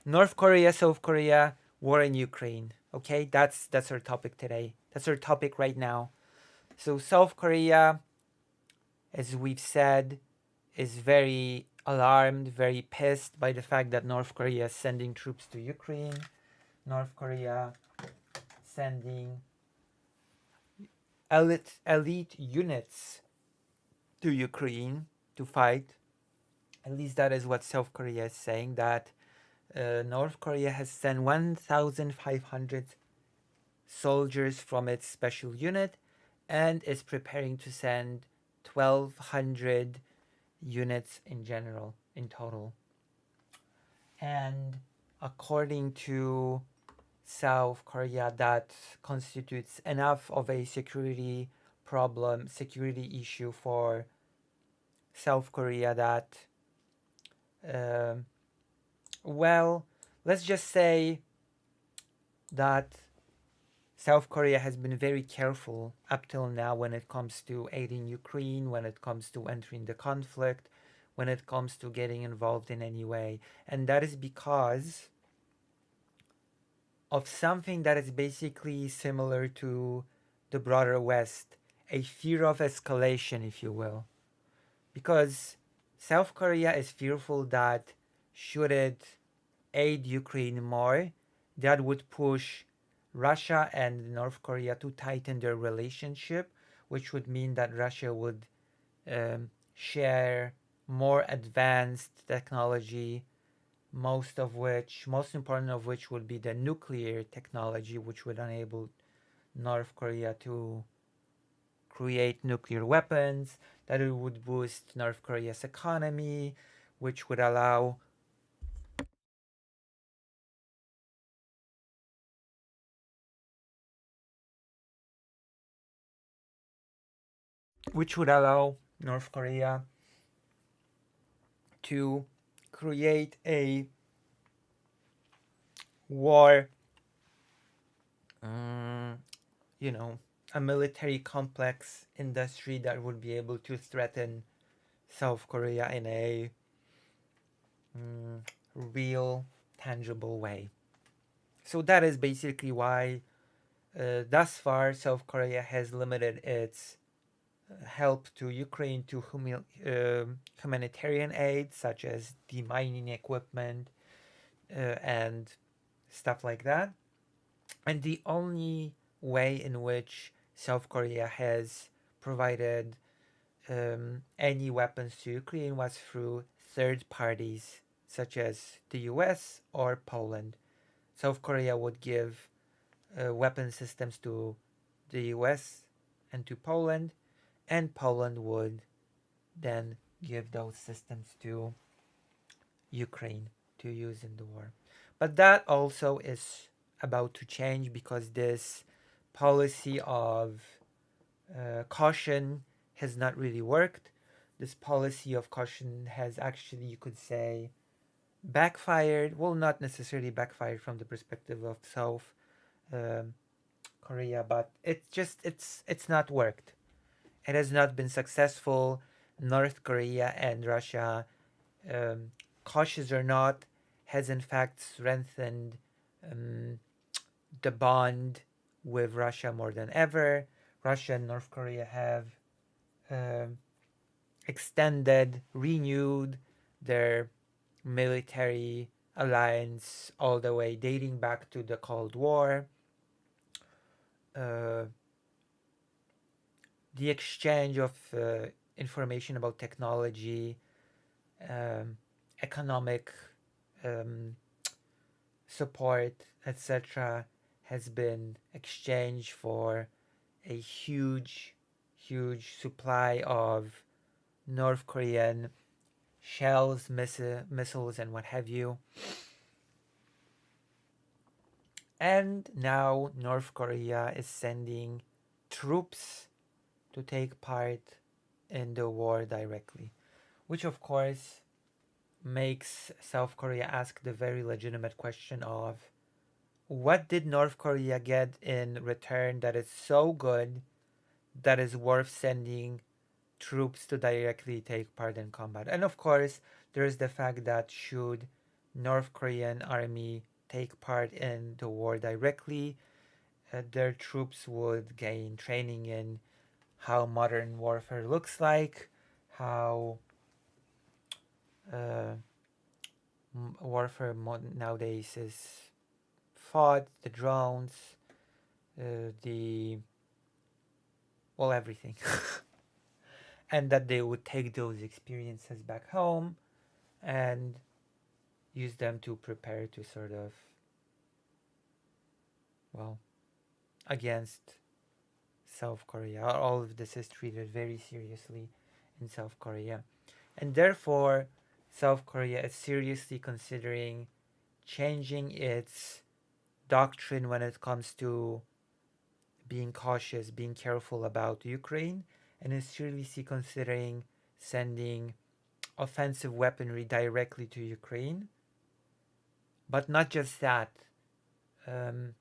North Korea, South Korea, war in Ukraine. Okay, that's our topic today. That's our topic right now. So South Korea, as we've said, is very alarmed, very pissed by the fact that North Korea is sending troops to Ukraine. North Korea sending elite units to Ukraine to fight. At least that is what South Korea is saying. That North Korea has sent 1,500 soldiers from its special unit and is preparing to send 1,200 units in general, in total. And according to South Korea, that constitutes enough of a security issue for South Korea that, um, well, let's just say that South Korea has been very careful up till now when it comes to aiding Ukraine, when it comes to entering the conflict, when it comes to getting involved in any way. And that is because of something that is basically similar to the broader West, a fear of escalation, if you will. Because South Korea is fearful that should it aid Ukraine more, that would push Russia and North Korea to tighten their relationship, which would mean that Russia would share more advanced technology, most important of which would be the nuclear technology, which would enable North Korea to create nuclear weapons, that it would boost North Korea's economy, which would allow North Korea to create a war, um, you know, a military complex industry that would be able to threaten South Korea in a real, tangible way. So that is basically why, thus far, South Korea has limited its help to Ukraine to humanitarian aid, such as demining equipment and stuff like that. And the only way in which South Korea has provided any weapons to Ukraine was through third parties, such as the US or Poland. South Korea would give weapon systems to the US and to Poland, and Poland would then give those systems to Ukraine to use in the war. But that also is about to change because this policy of caution has not really worked. This policy of caution has actually, you could say, backfired. Well, not necessarily backfired from the perspective of South um, Korea, but it's not worked. It has not been successful. North Korea and Russia, um, cautious or not, has in fact strengthened um, the bond with Russia more than ever. Russia and North Korea have um, extended, renewed their military alliance all the way dating back to the Cold War. Uh, the exchange of information about technology, um, economic um, support, etc., has been exchanged for a huge supply of North Korean shells, missiles, and what have you. And now North Korea is sending troops to take part in the war directly, which of course makes South Korea ask the very legitimate question of what did North Korea get in return that is so good that is worth sending troops to directly take part in combat? And of course, there is the fact that should North Korean army take part in the war directly, their troops would gain training in how modern warfare looks like, how uh, warfare nowadays is fought, the drones, the well, everything. And that they would take those experiences back home and use them to prepare to sort of, well, against South Korea. All of this is treated very seriously in South Korea. And therefore, South Korea is seriously considering changing its doctrine when it comes to being cautious, being careful about Ukraine, and is seriously considering sending offensive weaponry directly to Ukraine. But not just that. Um,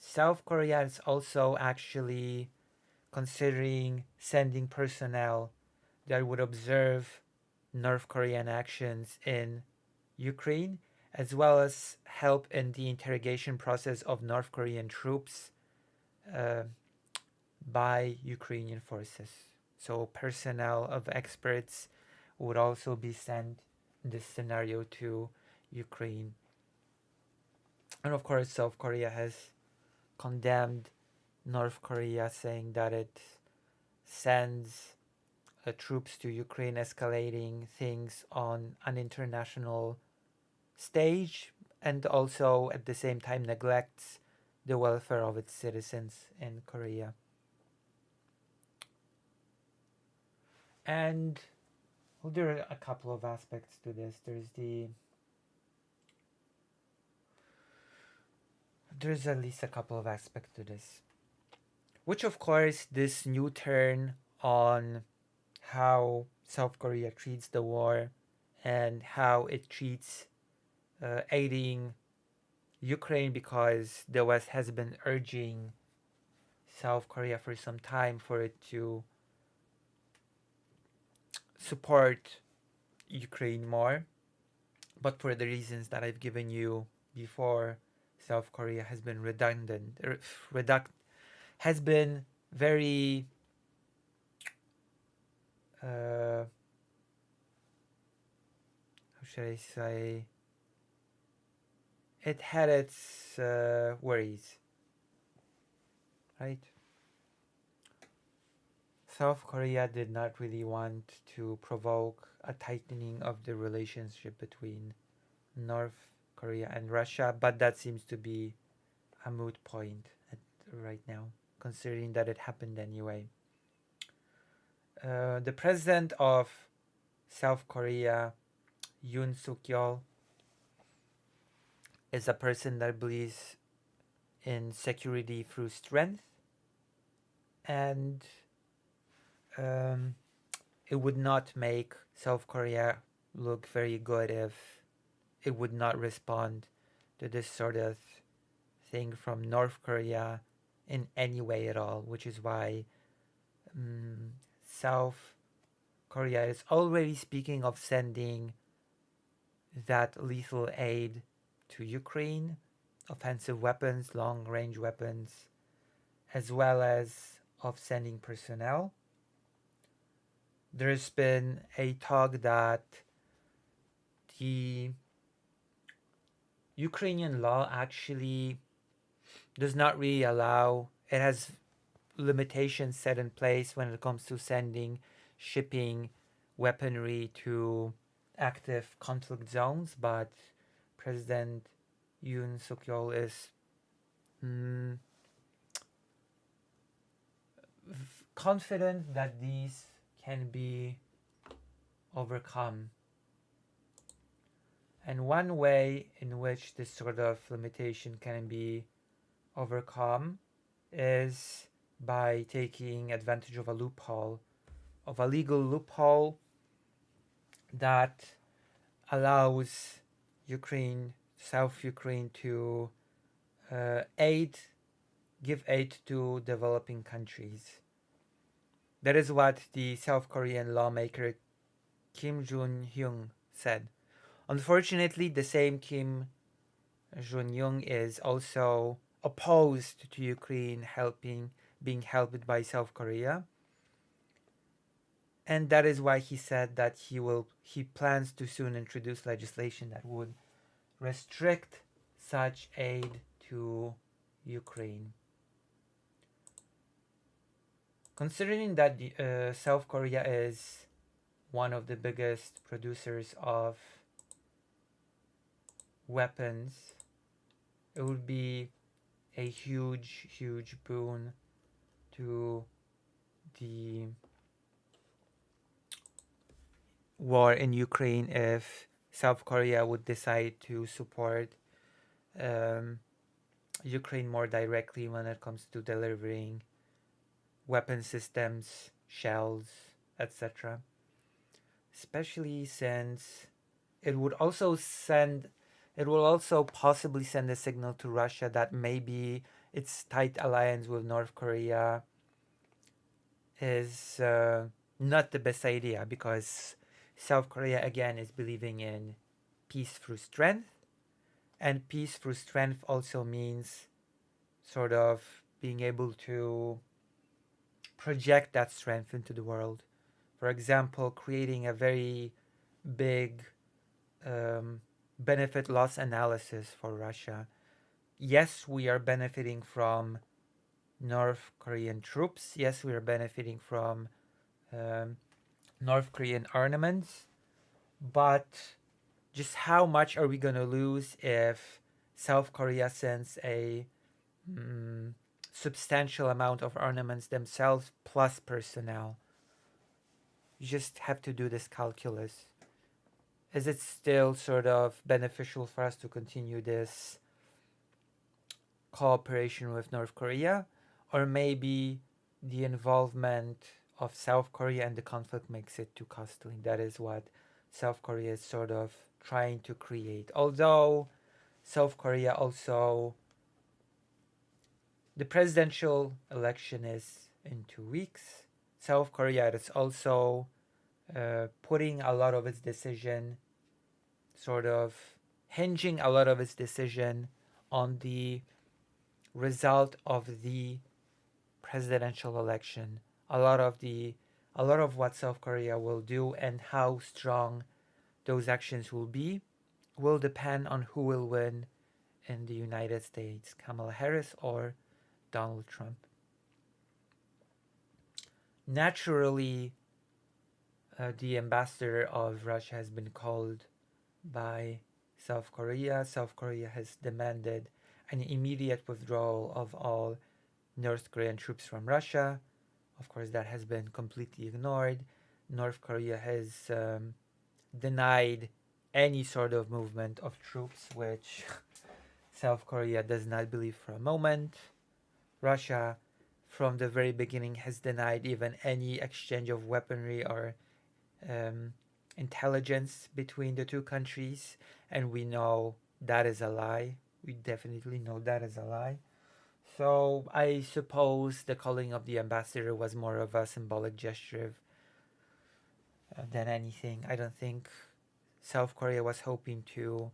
South Korea is also actually considering sending personnel that would observe North Korean actions in Ukraine, as well as help in the interrogation process of North Korean troops uh, by Ukrainian forces. So, personnel of experts would also be sent in this scenario to Ukraine. And of course, South Korea has condemned North Korea, saying that it sends troops to Ukraine, escalating things on an international stage, and also at the same time neglects the welfare of its citizens in Korea. And well, there are a couple of aspects to this. There's at least a couple of aspects to this, which of course this new turn on how South Korea treats the war and how it treats aiding Ukraine, because the West has been urging South Korea for some time for it to support Ukraine more. But for the reasons that I've given you before, South Korea has been redundant, has been very how should I say? It had its worries, right? South Korea did not really want to provoke a tightening of the relationship between North Korea and Russia, but that seems to be a moot point right now, considering that it happened anyway. The president of South Korea, Yoon Suk Yeol, is a person that believes in security through strength, and um, it would not make South Korea look very good if it would not respond to this sort of thing from North Korea in any way at all, which is why South Korea is already speaking of sending that lethal aid to Ukraine, offensive weapons, long range weapons, as well as of sending personnel. There's been a talk that the Ukrainian law actually does not really allow, it has limitations set in place when it comes to sending, shipping weaponry to active conflict zones, but President Yoon Suk Yeol is confident that these can be overcome. And one way in which this sort of limitation can be overcome is by taking advantage of a loophole, of a legal loophole that allows Ukraine, South Ukraine, to give aid to developing countries. That is what the South Korean lawmaker Kim Jun Hyung said. Unfortunately, the same Kim Jong-un is also opposed to Ukraine being helped by South Korea, and that is why he said that he plans to soon introduce legislation that would restrict such aid to Ukraine. Considering that South Korea is one of the biggest producers of weapons, it would be a huge boon to the war in Ukraine if South Korea would decide to support um, Ukraine more directly when it comes to delivering weapon systems, shells, etc. Especially since it would also send, it will also possibly send a signal to Russia that maybe its tight alliance with North Korea is not the best idea, because South Korea again is believing in peace through strength, and peace through strength also means sort of being able to project that strength into the world. For example, creating a very big benefit loss analysis for Russia. Yes, we are benefiting from North Korean troops. Yes, we are benefiting from um, North Korean armaments. But just how much are we going to lose if South Korea sends a substantial amount of armaments themselves plus personnel? You just have to do this calculus. Is it still sort of beneficial for us to continue this cooperation with North Korea? Or maybe the involvement of South Korea in the conflict makes it too costly? That is what South Korea is sort of trying to create. Although South Korea also, the presidential election is in 2 weeks. South Korea is also putting a lot of its decision, sort of hinging a lot of its decision on the result of the presidential election. A lot of what South Korea will do and how strong those actions will be will depend on who will win in the United States, Kamala Harris or Donald Trump. Naturally, the ambassador of Russia has been called by South Korea. South Korea has demanded an immediate withdrawal of all North Korean troops from Russia. Of course, that has been completely ignored. North Korea has denied any sort of movement of troops, which South Korea does not believe for a moment. Russia, from the very beginning, has denied even any exchange of weaponry or intelligence between the two countries, and we know that is a lie. We definitely know that is a lie. So I suppose the calling of the ambassador was more of a symbolic gesture than anything. I don't think South Korea was hoping to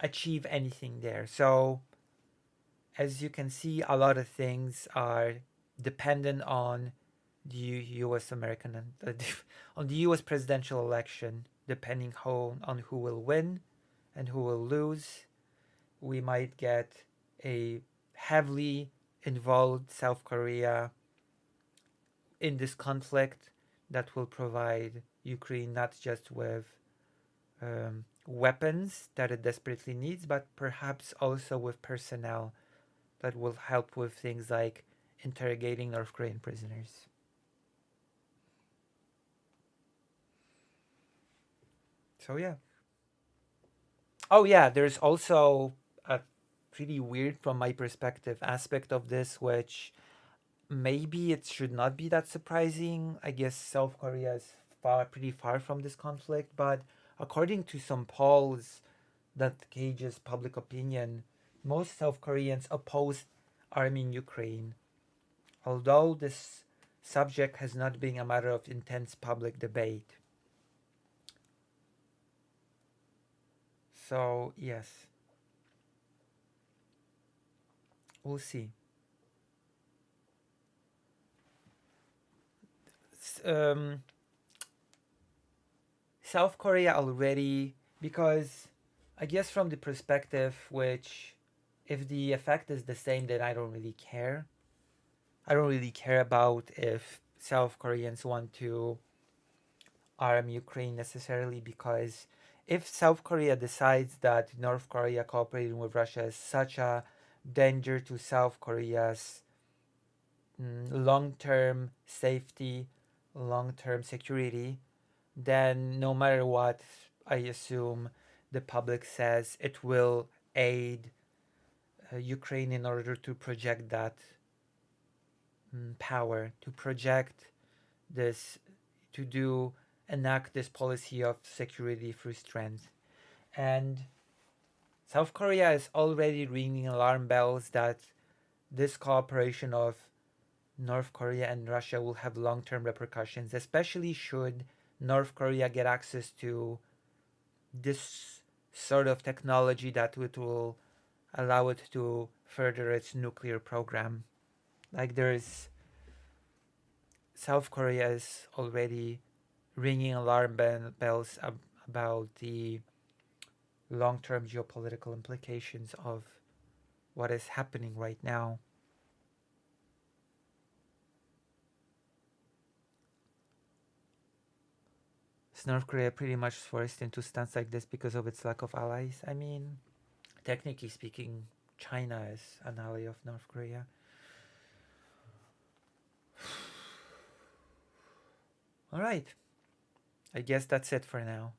achieve anything there. So as you can see, a lot of things are dependent on the U.S. American on the U.S. presidential election, depending on who will win and who will lose. We might get a heavily involved South Korea in this conflict that will provide Ukraine not just with weapons that it desperately needs, but perhaps also with personnel that will help with things like interrogating North Korean prisoners. So yeah. Oh yeah, there's also a pretty weird from my perspective aspect of this, which maybe it should not be that surprising. I guess South Korea is pretty far from this conflict, but according to some polls that gauges public opinion, most South Koreans oppose army in Ukraine. Although this subject has not been a matter of intense public debate, So yes, we'll see. S- Um, South Korea already, because I guess from the perspective which, if the effect is the same, then I don't really care. I don't really care about if South Koreans want to arm Ukraine necessarily, because if South Korea decides that North Korea cooperating with Russia is such a danger to South Korea's long term safety, long term security, then no matter what, I assume the public says it will aid Ukraine in order to project that power, to project this, to do enact this policy of security through strength. And South Korea is already ringing alarm bells that this cooperation of North Korea and Russia will have long term repercussions, especially should North Korea get access to this sort of technology that it will allow it to further its nuclear program. Like there's South Korea is already ringing alarm bells about the long-term geopolitical implications of what is happening right now. Is North Korea pretty much forced into stance like this because of its lack of allies? I mean, technically speaking, China is an ally of North Korea. All right. I guess that's it for now.